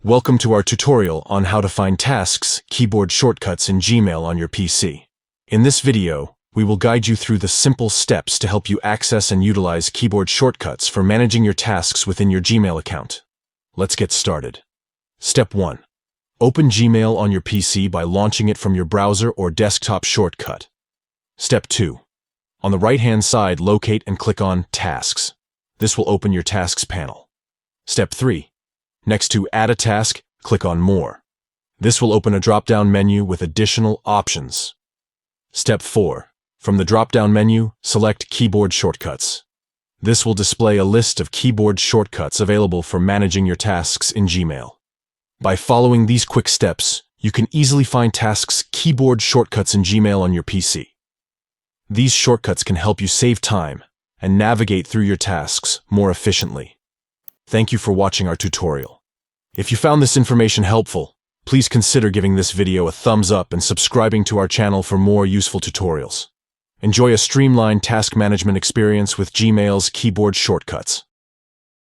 Welcome to our tutorial on how to find tasks, keyboard shortcuts in Gmail on your PC. In this video, we will guide you through the simple steps to help you access and utilize keyboard shortcuts for managing your tasks within your Gmail account. Let's get started. Step 1. Open Gmail on your PC by launching it from your browser or desktop shortcut. Step 2. On the right-hand side, locate and click on Tasks. This will open your Tasks panel. Step 3. Next to Add a Task, click on More. This will open a drop-down menu with additional options. Step 4. From the drop-down menu, select Keyboard Shortcuts. This will display a list of keyboard shortcuts available for managing your tasks in Gmail. By following these quick steps, you can easily find tasks keyboard shortcuts in Gmail on your PC. These shortcuts can help you save time and navigate through your tasks more efficiently. Thank you for watching our tutorial. If you found this information helpful, please consider giving this video a thumbs up and subscribing to our channel for more useful tutorials. Enjoy a streamlined task management experience with Gmail's keyboard shortcuts.